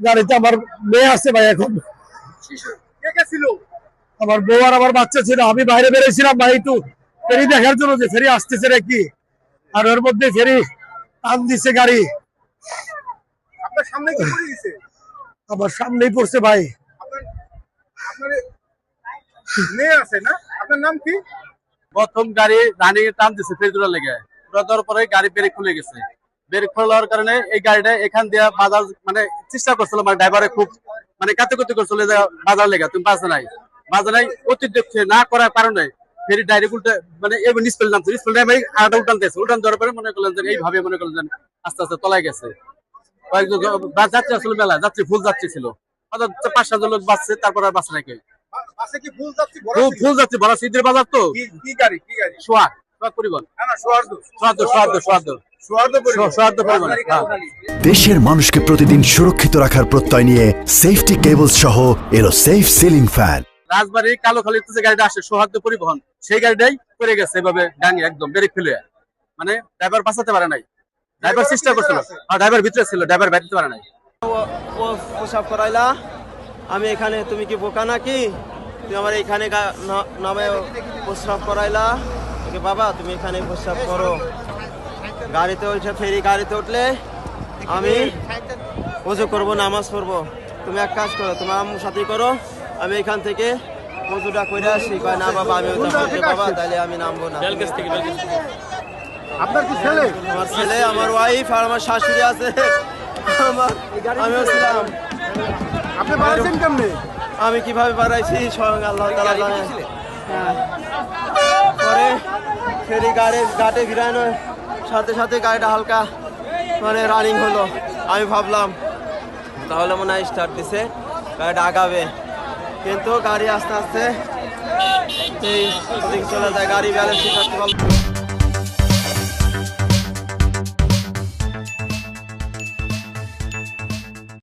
গাড়িতে আমার মেয়ে আছে ভাই, এখন আমার বউ আর আমার বাচ্চা ছিল। আমি বাইরে বেরিয়েছিলাম ভাই একটু ফেরি দেখার জন্য যে ফেরি আসতেছে নাকি, আর ওর মধ্যে ফেরি টান দিচ্ছে গাড়ি। আমার সামনেই পড়ছে ভাই। প্রথম গাড়ি রানিং এ টান দিচ্ছে ফেরি তোলার লেগে, তোলা দেওয়ার পরে গাড়ি ব্রেক খুলে গেছে। ব্রেক খোলার কারণে এই গাড়িটা এখান দিয়ে বাজার মানে চেষ্টা করছিল, মানে ড্রাইভারে খুব মানে কাটাকুটি করছিল যে বাজার লেগে তুমি বাজে নাই অতিরিক্ত না করার কারণে ফেরি ডাইরেক্ট উল্টে মানে এবার নিচ ফেলে নামছে। নিচ ফেলে নামে আটা উল্টান দেওয়ার পরে মনে করলেন যে এইভাবে মনে করলেন যে আস্তে আস্তে তলায় গেছে। যাত্রী আসলে মেলা যাত্রী ফুল যাত্রী ছিল, 5-7 লোক বাঁচছে, তারপর আর বাঁচে নাকি ফুল যাত্রী ভরা শীতের বাজার তো। সোয়াদ পরিবহন, দেশের মানুষকে প্রতিদিন সুরক্ষিত রাখার প্রত্যয় নিয়ে সেফটি কেবলস সহ এলো সেফ সিলিং ফ্যান। রাজবাড়ি কালোখালীতে যে গাড়িটা আসে সৌহার্দ্য পরিবহন, সেই গাড়িটাই পড়ে গেছে এভাবে ডাঙিয়ে একদম ব্রেক ফেলে, মানে ড্রাইভার বাঁচাতে পারে নাই। ড্রাইভার চেষ্টা করছিল, আর ড্রাইভার ভিতরে ছিল, ড্রাইভার বাইরে পারে নাই। ও প্রসাব করাইলা, আমি এখানে, তুমি কি বোকা নাকি? তুমি আমার এখানে নামে প্রস্রাব করাইলা। বাবা তুমি এখানে প্রস্রাব করো, গাড়িতে উঠে ফেরি গাড়িতে উঠলে আমি ওযু করবো, নামাজ পড়বো। তুমি এক কাজ করো, তোমার আম্মুর সাথে করো, আমি এখান থেকে ওযুটা করে আসি। কয় না বাবা আমি ওটা করতে, বাবা তাহলে আমি নামবো না। আপনার কি ছেলে? আমার ছেলে, আমার ওয়াইফ আর আমার শাশুড়ি আছে, আমিও ছিলাম। আপনি বাড়াইছেন কেমনে? আমি কিভাবে বাড়াইছি স্বয়ং আল্লাহ তাআলা জানে। হ্যাঁ, পরে ফেরি ঘাটে ভিড়ানোর সাথে সাথে গাড়িটা হালকা মানে রানিং হলো। আমি ভাবলাম তাহলে মনে হয় স্টার্ট দিছে, গাড়িটা আগাবে, কিন্তু গাড়ি আস্তে আস্তে চলে যায়, গাড়ি ব্যালেন্স ঠিক রাখতে পারলো।